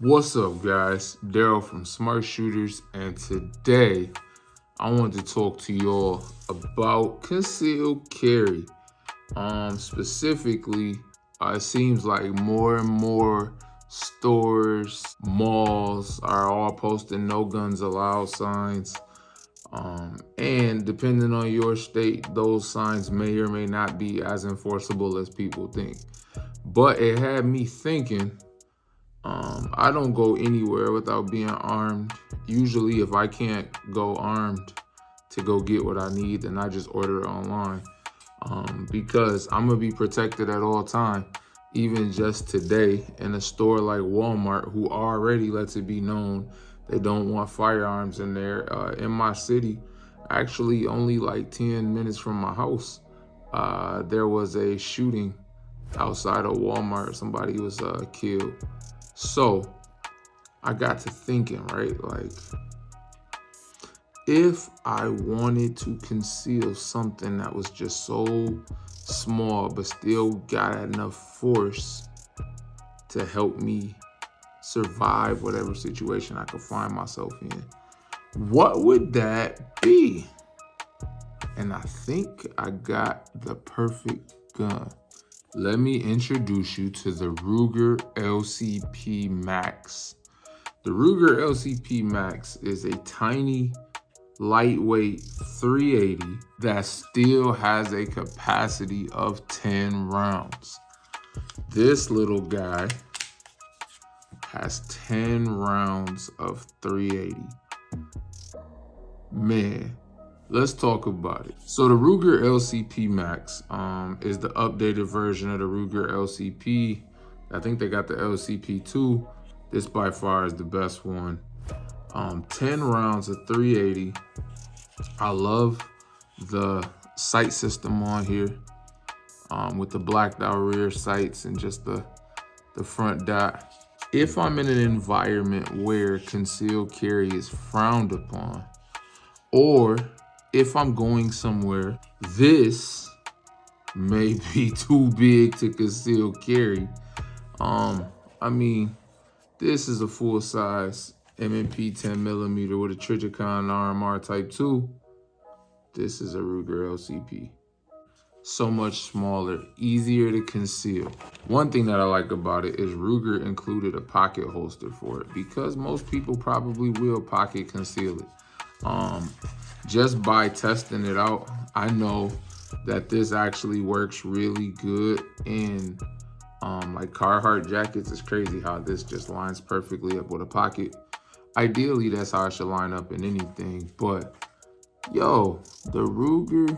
What's up, guys? Daryl from Smart Shooters, and today I want to talk to y'all about concealed carry. Specifically, it seems like more and more stores, malls are all posting no guns allowed signs. And depending on your state, those signs may or may not be as enforceable as people think. But it had me thinking, I don't go anywhere without being armed. Usually if I can't go armed to go get what I need, then I just order it online. Because I'm gonna be protected at all time. Even just today in a store like Walmart, who already lets it be known they don't want firearms in there. In my city, actually only like 10 minutes from my house, there was a shooting outside of Walmart. Somebody was killed. So I got to thinking, right? Like, if I wanted to conceal something that was just so small, but still got enough force to help me survive whatever situation I could find myself in, what would that be? And I think I got the perfect gun. Let me introduce you to the RUGER LCP MAX. The RUGER LCP MAX is a tiny, lightweight 380 that still has a capacity of 10 rounds. This little guy has 10 rounds of 380. Man, let's talk about it. So the RUGER LCP MAX is the updated version of the RUGER LCP. I think they got the LCP2. This by far is the best one. 10 rounds of 380. I love the sight system on here, with the blacked out rear sights and just the front dot. If I'm in an environment where concealed carry is frowned upon, or if I'm going somewhere this may be too big to conceal carry, I mean, this is a full size M&P 10mm with a Trijicon RMR Type 2. This is a RUGER LCP. So much smaller, easier to conceal. One thing that I like about it is RUGER included a pocket holster for it, because most people probably will pocket conceal it. Just by testing it out, I know that this actually works really good in like Carhartt jackets. It's crazy how this just lines perfectly up with a pocket. Ideally, that's how it should line up in anything, but yo, the RUGER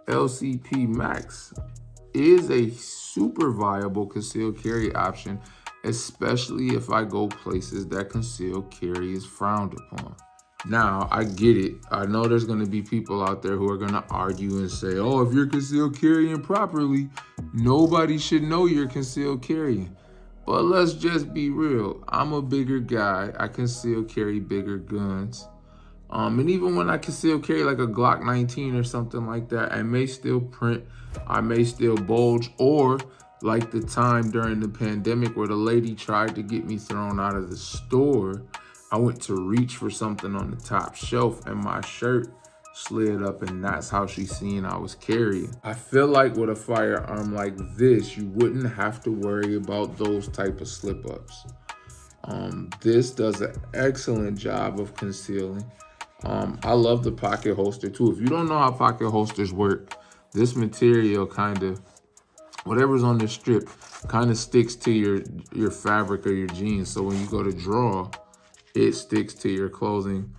LCP MAX is a super viable concealed carry option, especially if I go places that concealed carry is frowned upon. Now, I get it. I know there's going to be people out there who are going to argue and say, oh, if you're concealed carrying properly, nobody should know you're concealed carrying. But let's just be real. I'm a bigger guy. I conceal carry bigger guns. And even when I conceal carry like a Glock 19 or something like that, I may still print, I may still bulge, or like the time during the pandemic where the lady tried to get me thrown out of the store, I went to reach for something on the top shelf and my shirt slid up, and that's how she seen I was carrying. I feel like with a firearm like this, you wouldn't have to worry about those type of slip-ups. This does an excellent job of concealing. I love the pocket holster too. If you don't know how pocket holsters work, this material kind of, whatever's on this strip, kind of sticks to your fabric or your jeans. So when you go to draw, it sticks to your clothing.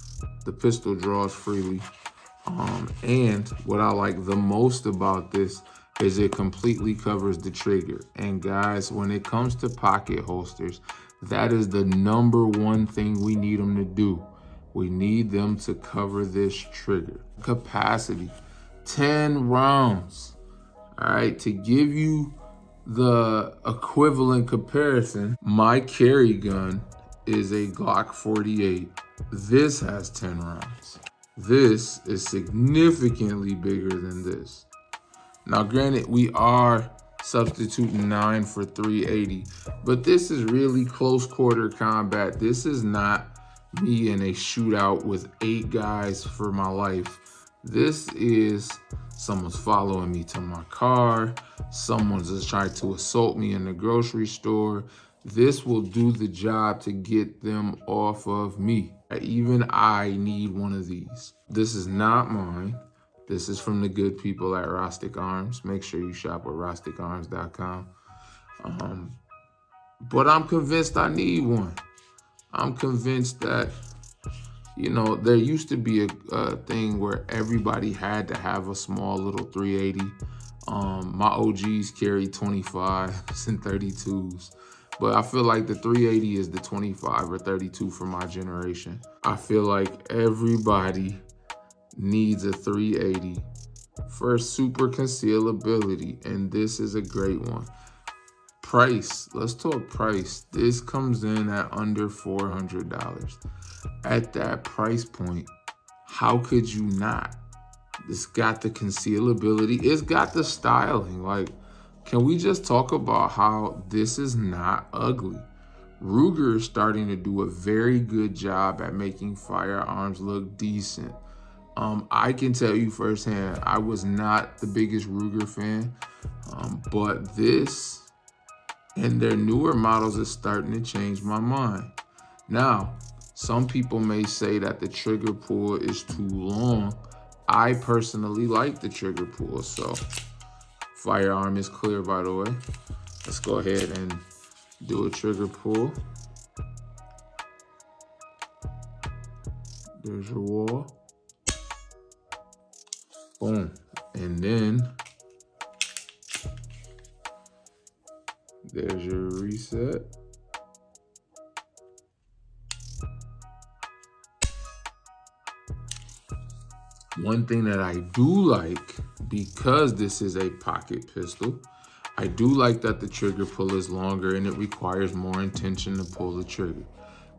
The pistol draws freely. And what I like the most about this is it completely covers the trigger. And guys, when it comes to pocket holsters, that is the #1 thing we need them to do. We need them to cover this trigger. Capacity, 10 rounds. All right, to give you the equivalent comparison, my carry gun is a Glock 48. This has 10 rounds. This is significantly bigger than this. Now, granted, we are substituting 9 for 380. But this is really close quarter combat. This is not me in a shootout with 8 guys for my life. This is someone's following me to my car. Someone's just trying to assault me in the grocery store. This will do the job to get them off of me. Even I need one of these. This is not mine. This is from the good people at Rustic Arms. Make sure you shop at rusticarms.com. But I'm convinced I need one. I'm convinced that, you know, there used to be a thing where everybody had to have a small little 380. My OGs carried 25s and 32s. But I feel like the 380 is the 25 or 32 for my generation. I feel like everybody needs a 380 for super concealability, and this is a great one. Price, let's talk price. This comes in at under $400. At that price point, how could you not? It's got the concealability, it's got the styling. Like, can we just talk about how this is not ugly? Ruger is starting to do a very good job at making firearms look decent. I can tell you firsthand, I was not the biggest Ruger fan, but this and their newer models is starting to change my mind. Now, some people may say that the trigger pull is too long. I personally like the trigger pull, so firearm is clear, by the way. Let's go ahead and do a trigger pull. There's your wall. Boom. And then there's your reset. One thing that I do like, because this is a pocket pistol, I do like that the trigger pull is longer and it requires more intention to pull the trigger.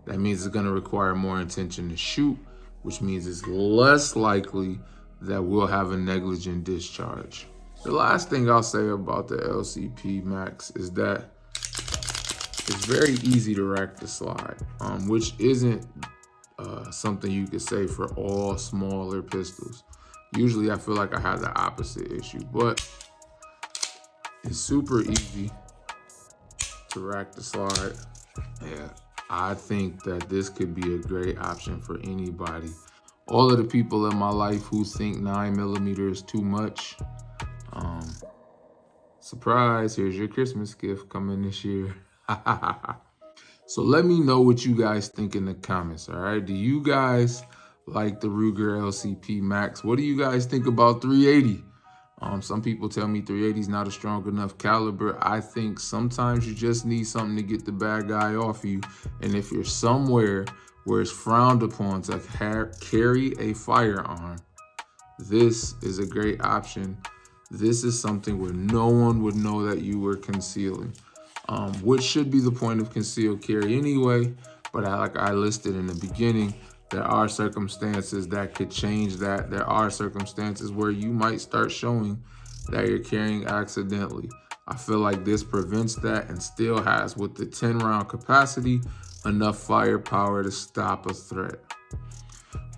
That means it's gonna require more intention to shoot, which means it's less likely that we'll have a negligent discharge. The last thing I'll say about the LCP Max is that it's very easy to rack the slide, which isn't something you could say for all smaller pistols. Usually I feel like I have the opposite issue, but it's super easy to rack the slide. Yeah, I think that this could be a great option for anybody. All of the people in my life who think 9mm is too much, surprise, here's your Christmas gift coming this year. So let me know what you guys think in the comments, all right? Do you guys like the Ruger LCP Max? What do you guys think about 380? Some people tell me 380 is not a strong enough caliber. I think sometimes you just need something to get the bad guy off you. And if you're somewhere where it's frowned upon to carry a firearm, this is a great option. This is something where no one would know that you were concealing, which should be the point of concealed carry anyway. But like I listed in the beginning, there are circumstances that could change that. There are circumstances where you might start showing that you're carrying accidentally. I feel like this prevents that and still has, with the 10-round capacity, enough firepower to stop a threat.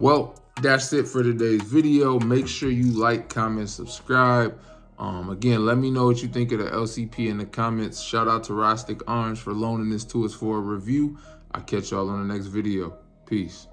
Well, that's it for today's video. Make sure you like, comment, subscribe. Again, let me know what you think of the LCP in the comments. Shout out to Rustic Arms for loaning this to us for a review. I'll catch y'all on the next video. Peace.